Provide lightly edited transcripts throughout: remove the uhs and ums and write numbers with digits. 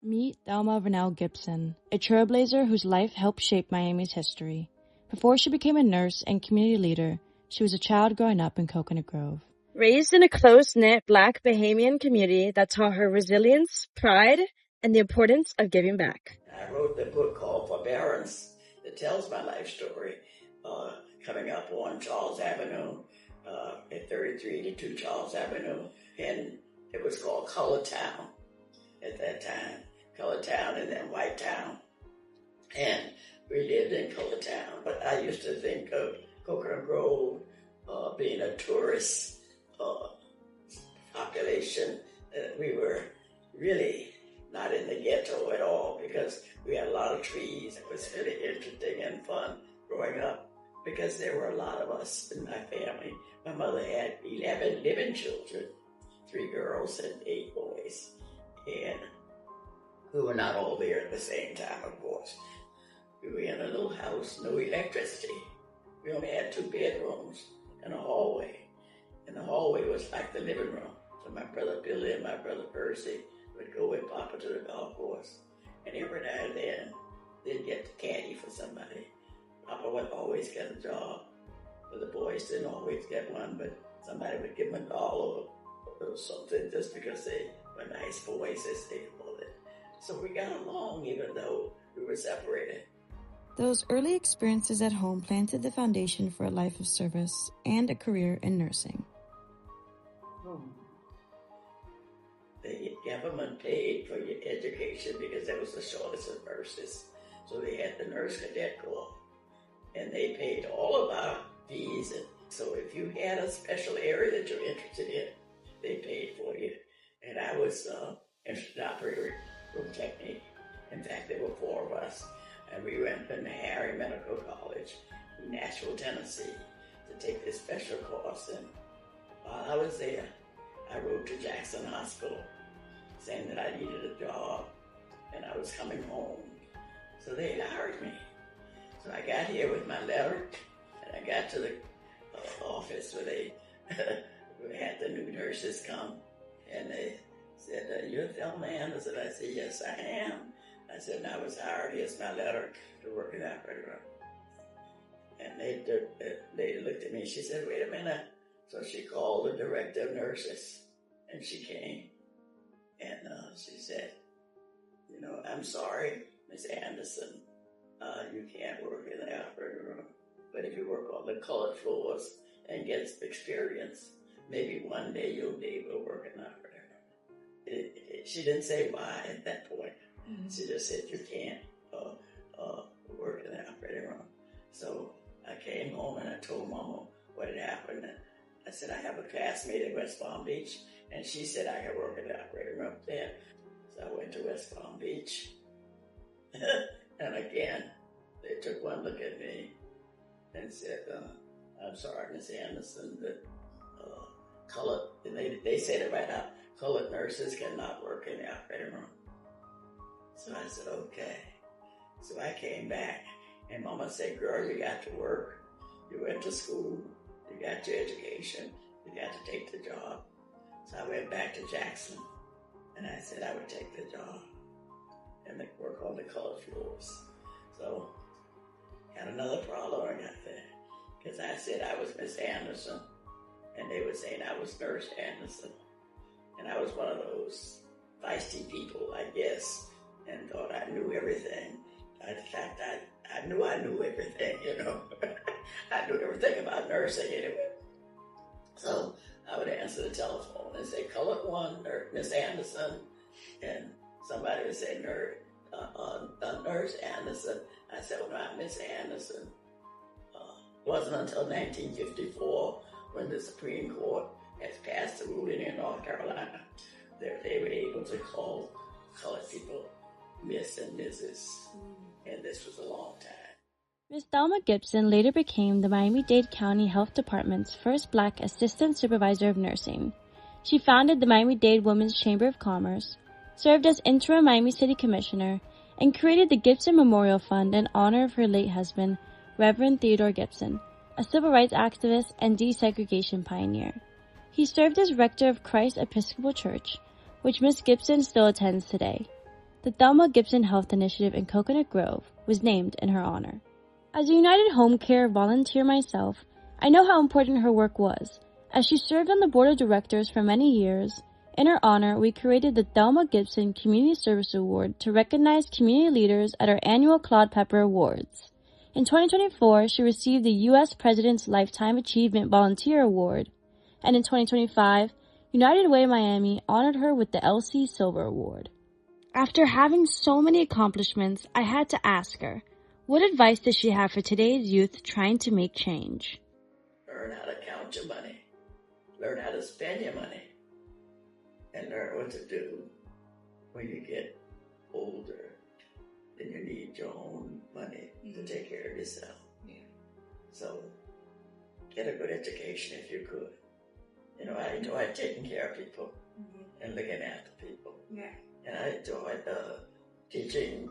Meet Thelma Gibson, a trailblazer whose life helped shape Miami's history. Before she became a nurse and community leader, she was a child growing up in Coconut Grove. Raised in a close-knit Black Bahamian community that taught her resilience, pride, and the importance of giving back. I wrote the book called Forbearance that tells my life story, coming up on Charles Avenue, at 3382 Charles Avenue, and it was called Color Town at that time. Color Town and then White Town. And we lived in Color Town, but I used to think of Coconut Grove being a tourist population. We were really not in the ghetto at all because we had a lot of trees. It was really interesting and fun growing up because there were a lot of us in my family. My mother had 11 living children, 3 girls and 8 boys. And we were not all there at the same time, of course. We were in a little house, no electricity. We only had 2 bedrooms and a hallway. And the hallway was like the living room. So my brother Billy and my brother Percy would go with Papa to the golf course. And every now and then, they'd get the candy for somebody. Papa would always get a job. But the boys didn't always get one, but somebody would give them $1 or something just because they were nice boys, as they called it. So we got along even though we were separated. Those early experiences at home planted the foundation for a life of service and a career in nursing. The government paid for your education because there was a shortage of nurses. So they had the Nurse Cadet Corps, and they paid all of our fees. And so if you had a special area that you're interested in, they paid for you. And I was interested in operating room technique. In fact, there were 4 of us, and we went to Harry Medical College in Nashville, Tennessee, to take this special course. And while I was there, I wrote to Jackson Hospital saying that I needed a job and I was coming home. So they hired me. So I got here with my letter and I got to the office where they had the new nurses come, and they said, "You're Thelma Anderson?" I said, "Yes, I am." I said, "I was hired. Here's my letter to work in that program." And they looked at me. She said, "Wait a minute." So she called the director of nurses, and she came. And she said, "I'm sorry, Miss Anderson, you can't work in the operating room. But if you work on the colored floors and get some experience, maybe one day you'll be able to work in the operating room." She didn't say why at that point. Mm-hmm. She just said, "You can't work in the operating room." So I came home and I told Mama what had happened. And I said, "I have a classmate in West Palm Beach, and she said I could work in the operating room there." So I went to West Palm Beach. And again, they took one look at me and said, "I'm sorry, Miss Anderson, but colored," and they said it right out, "colored nurses cannot work in the operating room." So I said, "Okay." So I came back, and Mama said, "Girl, you got to work. You went to school. You got your education. You got to take the job." So I went back to Jackson, and I said I would take the job and work on the colored floors. So had another problem I got there, because I said I was Miss Anderson, and they were saying I was Nurse Anderson. And I was one of those feisty people, I guess, and thought I knew everything. In fact, I knew everything, I knew everything about nursing anyway. So I would answer the telephone and say, "Colored one, Miss Anderson," and somebody would say, Nurse Anderson. I said, "Well, I'm Miss Anderson." It wasn't until 1954 when the Supreme Court has passed a ruling in North Carolina that they were able to call colored people Miss and Mrs. And this was a long time. Ms. Thelma Gibson later became the Miami-Dade County Health Department's first Black Assistant Supervisor of Nursing. She founded the Miami-Dade Women's Chamber of Commerce, served as interim Miami City Commissioner, and created the Gibson Memorial Fund in honor of her late husband, Reverend Theodore Gibson, a civil rights activist and desegregation pioneer. He served as rector of Christ Episcopal Church, which Miss Gibson still attends today. the Thelma Gibson Health Initiative in Coconut Grove was named in her honor. As a United Home Care volunteer myself, I know how important her work was. As she served on the board of directors for many years, in her honor, we created the Thelma Gibson Community Service Award to recognize community leaders at our annual Claude Pepper Awards. In 2024, she received the U.S. President's Lifetime Achievement Volunteer Award, and in 2025, United Way Miami honored her with the LC Silver Award. After having so many accomplishments, I had to ask her, what advice does she have for today's youth trying to make change? Learn how to count your money. Learn how to spend your money. And learn what to do when you get older. Then you need your own money to take care of yourself. Yeah. So get a good education if you could. You know, I enjoy taking care of people and looking after people. Yeah. And I enjoy teaching,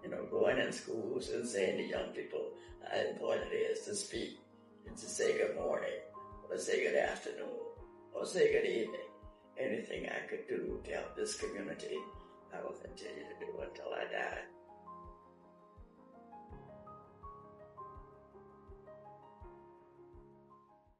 you know, going in schools and saying to young people how important it is to speak and to say good morning or say good afternoon or say good evening. Anything I could do to help this community, I will continue to do until I die.